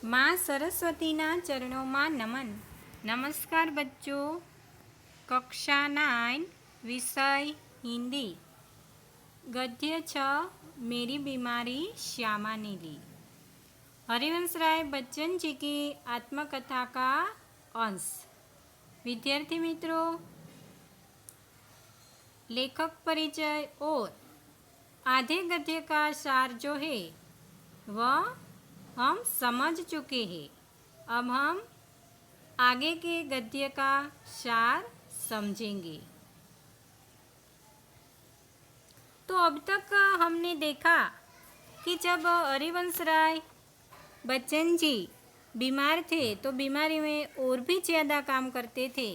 माँ सरस्वतीना चरणों में नमन। नमस्कार बच्चों। कक्षा 9 विषय हिंदी, गद्य 6 मेरी बीमारी श्यामा ने ली। हरिवंश राय बच्चन जी की आत्मकथा का अंश। विद्यार्थी मित्रों, लेखक परिचय और आधे गद्य का सार जो है वह हम समझ चुके हैं। अब हम आगे के गद्य का सार समझेंगे। तो अब तक हमने देखा कि जब हरिवंश राय बच्चन जी बीमार थे तो बीमारी में और भी ज़्यादा काम करते थे,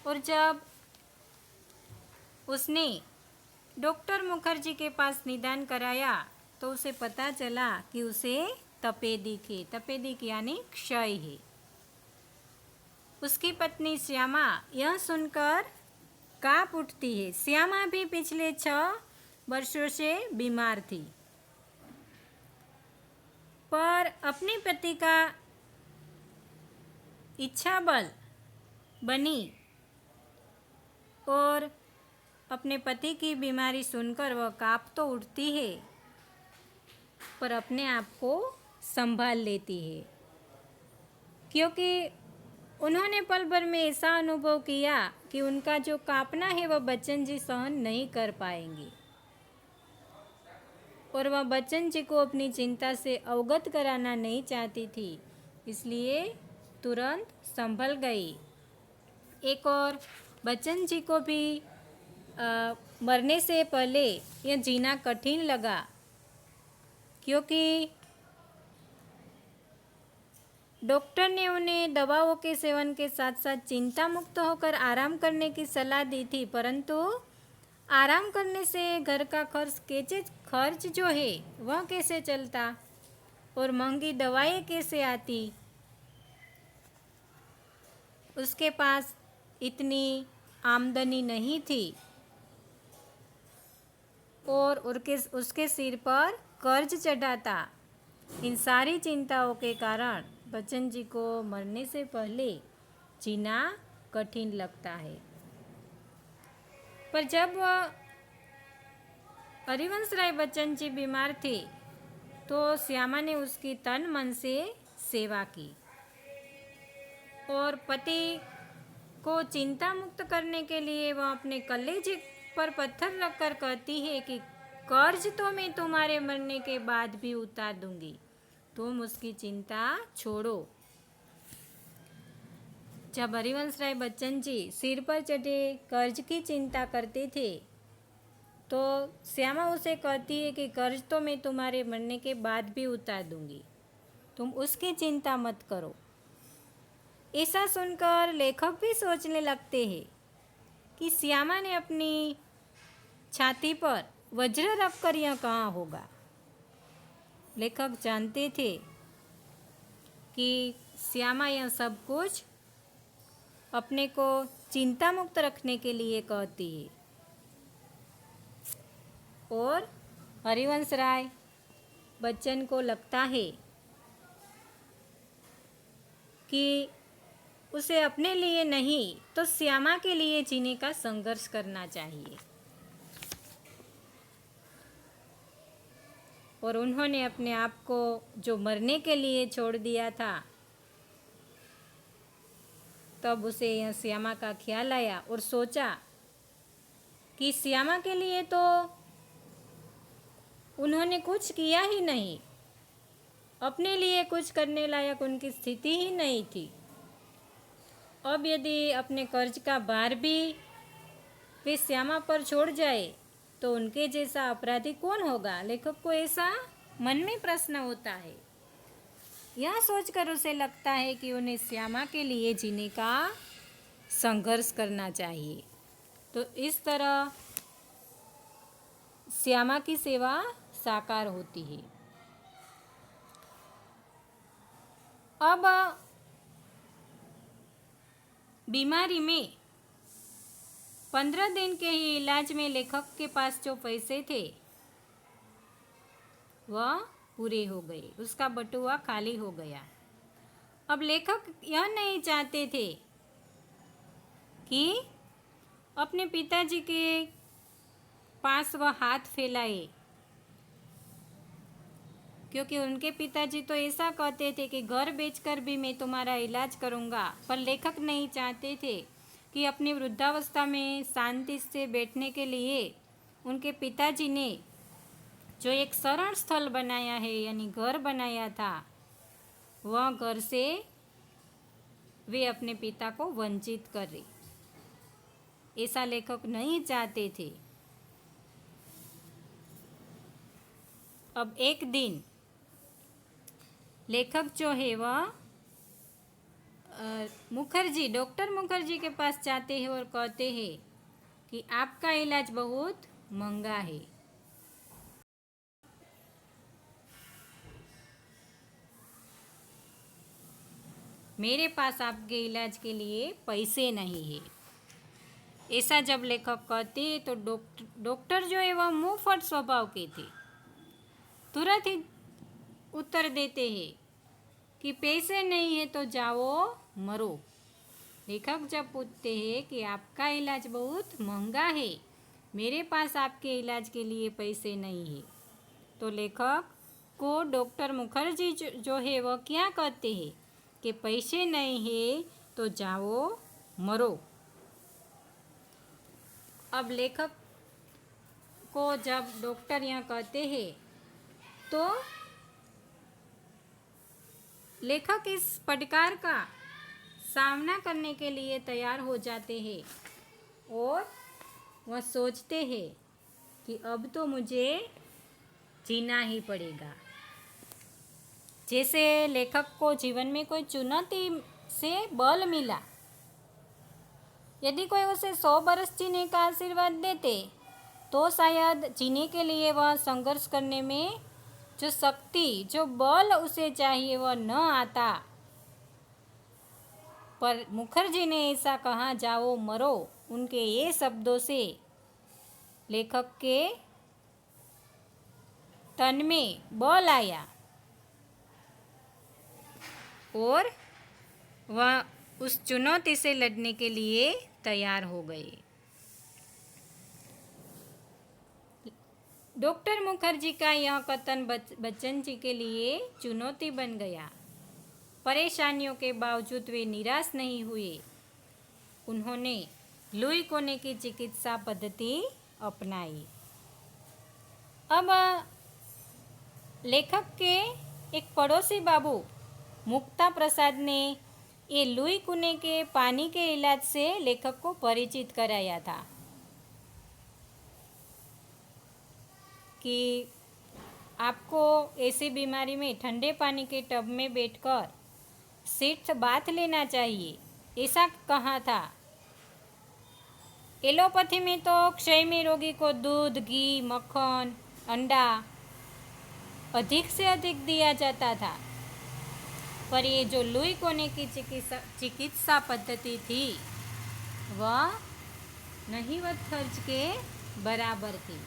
और जब उसने डॉक्टर मुखर्जी के पास निदान कराया तो उसे पता चला कि उसे तपेदिक है। तपेदिक यानी क्षय है। उसकी पत्नी श्यामा यह सुनकर काँप उठती है। श्यामा भी पिछले 6 वर्षों से बीमार थी, पर अपने पति का इच्छा बल बनी और अपने पति की बीमारी सुनकर वह काँप तो उठती है, पर अपने आप को संभाल लेती है, क्योंकि उन्होंने पल भर में ऐसा अनुभव किया कि उनका जो काँपना है वह बच्चन जी सहन नहीं कर पाएंगे, और वह बच्चन जी को अपनी चिंता से अवगत कराना नहीं चाहती थी, इसलिए तुरंत संभल गई। एक और बच्चन जी को भी मरने से पहले यह जीना कठिन लगा, क्योंकि डॉक्टर ने उन्हें दवाओं के सेवन के साथ साथ चिंता मुक्त होकर आराम करने की सलाह दी थी, परंतु आराम करने से घर का खर्च जो है वह कैसे चलता और महंगी दवाएं कैसे आती। उसके पास इतनी आमदनी नहीं थी और उसके सिर पर कर्ज चढ़ा था। इन सारी चिंताओं के कारण बच्चन जी को मरने से पहले जीना कठिन लगता है। पर जब हरिवंश राय बच्चन जी बीमार थे तो श्यामा ने उसकी तन मन से सेवा की, और पति को चिंता मुक्त करने के लिए वह अपने कलेजे पर पत्थर रखकर कहती है कि कर्ज तो मैं तुम्हारे मरने के बाद भी उतार दूंगी, तुम उसकी चिंता छोड़ो। जब हरिवंश राय बच्चन जी सिर पर चढ़े कर्ज की चिंता करते थे तो श्यामा उसे कहती है कि कर्ज तो मैं तुम्हारे मरने के बाद भी उतार दूंगी, तुम उसकी चिंता मत करो। ऐसा सुनकर लेखक भी सोचने लगते हैं कि श्यामा ने अपनी छाती पर वज्र रखकर यह कहाँ होगा। लेखक जानते थे कि श्यामा यह सब कुछ अपने को चिंता मुक्त रखने के लिए कहती है, और हरिवंश राय बच्चन को लगता है कि उसे अपने लिए नहीं तो श्यामा के लिए जीने का संघर्ष करना चाहिए, और उन्होंने अपने आप को जो मरने के लिए छोड़ दिया था, तब उसे यह श्यामा का ख्याल आया और सोचा कि श्यामा के लिए तो उन्होंने कुछ किया ही नहीं, अपने लिए कुछ करने लायक उनकी स्थिति ही नहीं थी। अब यदि अपने कर्ज का भार भी वे श्यामा पर छोड़ जाए तो उनके जैसा अपराधी कौन होगा। लेखक को ऐसा मन में प्रश्न होता है। यह सोचकर उसे लगता है कि उन्हें श्यामा के लिए जीने का संघर्ष करना चाहिए। तो इस तरह श्यामा की सेवा साकार होती है। अब बीमारी में 15 दिन के ही इलाज में लेखक के पास जो पैसे थे वह पूरे हो गए, उसका बटुआ खाली हो गया। अब लेखक यह नहीं चाहते थे कि अपने पिताजी के पास वह हाथ फैलाए, क्योंकि उनके पिताजी तो ऐसा कहते थे कि घर बेचकर भी मैं तुम्हारा इलाज करूँगा। पर लेखक नहीं चाहते थे कि अपनी वृद्धावस्था में शांति से बैठने के लिए उनके पिताजी ने जो एक शरण स्थल बनाया है, यानी घर बनाया था, वह घर से वे अपने पिता को वंचित करे, ऐसा लेखक नहीं चाहते थे। अब एक दिन लेखक जो है वह डॉक्टर मुखर्जी के पास जाते हैं और कहते हैं कि आपका इलाज बहुत महंगा है, मेरे पास आपके इलाज के लिए पैसे नहीं है। ऐसा जब लेखक कहते हैं तो डॉक्टर जो है वह मुंहफट स्वभाव के थे, तुरंत ही उत्तर देते हैं कि पैसे नहीं है तो जाओ मरो। लेखक जब पूछते हैं कि आपका इलाज बहुत महंगा है, मेरे पास आपके इलाज के लिए पैसे नहीं है, तो लेखक को डॉक्टर मुखर्जी जो है वह क्या कहते हैं कि पैसे नहीं है तो जाओ मरो। अब लेखक को जब डॉक्टर यह कहते हैं तो लेखक इस फटकार का सामना करने के लिए तैयार हो जाते हैं और वह सोचते हैं कि अब तो मुझे जीना ही पड़ेगा। जैसे लेखक को जीवन में कोई चुनौती से बल मिला, यदि कोई उसे 100 बरस जीने का आशीर्वाद देते तो शायद जीने के लिए वह संघर्ष करने में जो शक्ति, जो बल उसे चाहिए वह न आता। पर मुखर्जी ने ऐसा कहा, जाओ मरो, उनके ये शब्दों से लेखक के तन में बल आया और वह उस चुनौती से लड़ने के लिए तैयार हो गए। डॉक्टर मुखर्जी का यह कथन बच्चन जी के लिए चुनौती बन गया। परेशानियों के बावजूद वे निराश नहीं हुए। उन्होंने लुई कोने की चिकित्सा पद्धति अपनाई। अब लेखक के एक पड़ोसी बाबू मुक्ता प्रसाद ने ये लुई कोने के पानी के इलाज से लेखक को परिचित कराया था कि आपको ऐसी बीमारी में ठंडे पानी के टब में बैठकर सिर्फ बाथ लेना चाहिए, ऐसा कहा था। एलोपैथी में तो क्षय में रोगी को दूध, घी, मक्खन, अंडा अधिक से अधिक दिया जाता था, पर ये जो लुई कोने की चिकित्सा पद्धति थी वह नहीवत खर्च के बराबर थी।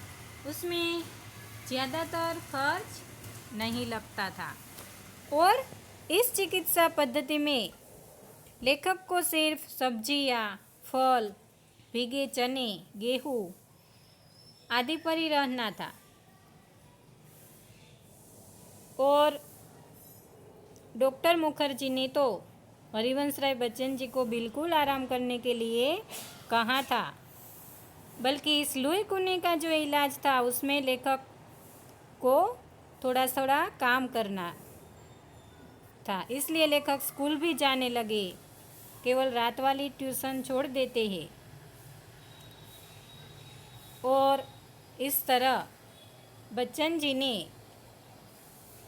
उसमें ज़्यादातर खर्च नहीं लगता था और इस चिकित्सा पद्धति में लेखक को सिर्फ सब्जियाँ, फल, भीगे चने, गेहूँ आदि पर ही रहना था और डॉक्टर मुखर्जी ने तो हरिवंश राय बच्चन जी को बिल्कुल आराम करने के लिए कहा था। बल्कि इस लुई कोने का जो इलाज था उसमें लेखक को थोड़ा थोड़ा काम करना था, इसलिए लेखक स्कूल भी जाने लगे, केवल रात वाली ट्यूशन छोड़ देते हैं और इस तरह बच्चन जी ने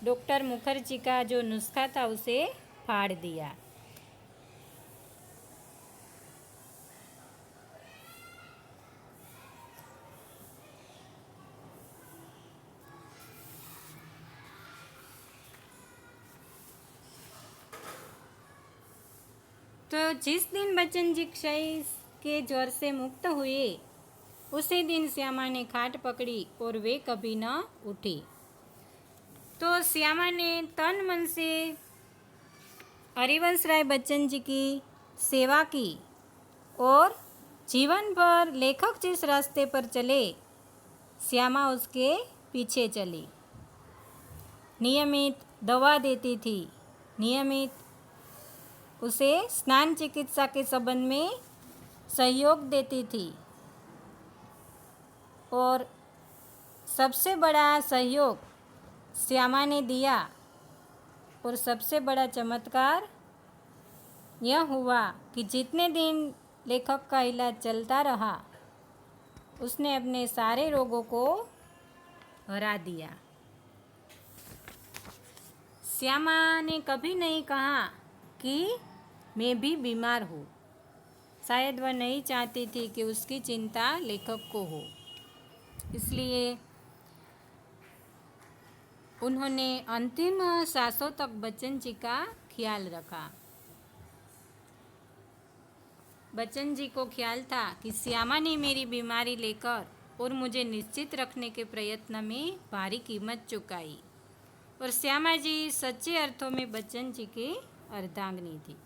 डॉक्टर मुखर्जी का जो नुस्खा था उसे फाड़ दिया। तो जिस दिन बच्चन जी क्षय के ज्वर से मुक्त हुए उसी दिन श्यामा ने खाट पकड़ी और वे कभी न उठी। तो श्यामा ने तन मन से हरिवंश राय बच्चन जी की सेवा की और जीवन भर लेखक जिस रास्ते पर चले, श्यामा उसके पीछे चली। नियमित दवा देती थी, नियमित उसे स्नान चिकित्सा के संबंध में सहयोग देती थी और सबसे बड़ा सहयोग श्यामा ने दिया। और सबसे बड़ा चमत्कार यह हुआ कि जितने दिन लेखक का इलाज चलता रहा, उसने अपने सारे रोगों को हरा दिया। श्यामा ने कभी नहीं कहा कि मैं भी बीमार हूँ। शायद वह नहीं चाहती थी कि उसकी चिंता लेखक को हो, इसलिए उन्होंने अंतिम सांसों तक बच्चन जी का ख्याल रखा। बच्चन जी को ख्याल था कि श्यामा ने मेरी बीमारी लेकर और मुझे निश्चित रखने के प्रयत्न में भारी कीमत चुकाई, और श्यामा जी सच्चे अर्थों में बच्चन जी की अर्धांगिनी थी।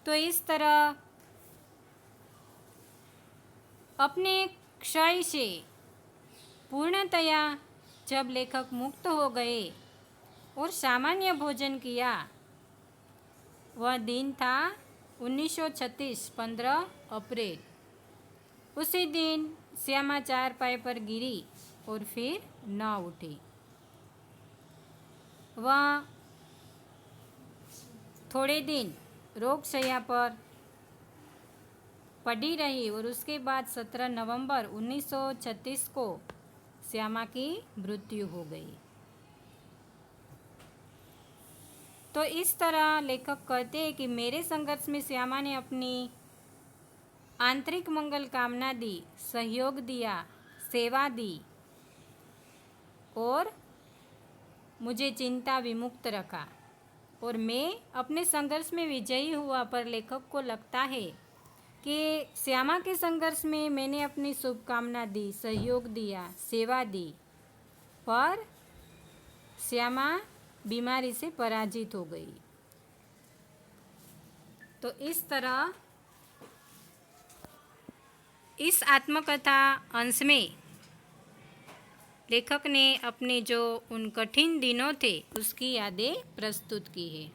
तो इस तरह अपने क्षय से पूर्णतया जब लेखक मुक्त हो गए और सामान्य भोजन किया, वह दिन था 1936 15 अप्रैल। उसी दिन श्यामा चारपाई पर गिरी और फिर न उठी। वह थोड़े दिन रोगशैया पर पड़ी रही और उसके बाद 17 नवंबर 1936 को श्यामा की मृत्यु हो गई। तो इस तरह लेखक कहते हैं कि मेरे संघर्ष में श्यामा ने अपनी आंतरिक मंगल कामना दी, सहयोग दिया, सेवा दी और मुझे चिंता विमुक्त रखा, और मैं अपने संघर्ष में विजयी हुआ। पर लेखक को लगता है कि श्यामा के संघर्ष में मैंने अपनी शुभकामना दी, सहयोग दिया, सेवा दी, पर श्यामा बीमारी से पराजित हो गई। तो इस तरह इस आत्मकथा अंश में लेखक ने अपने जो उन कठिन दिनों थे उसकी यादें प्रस्तुत की है।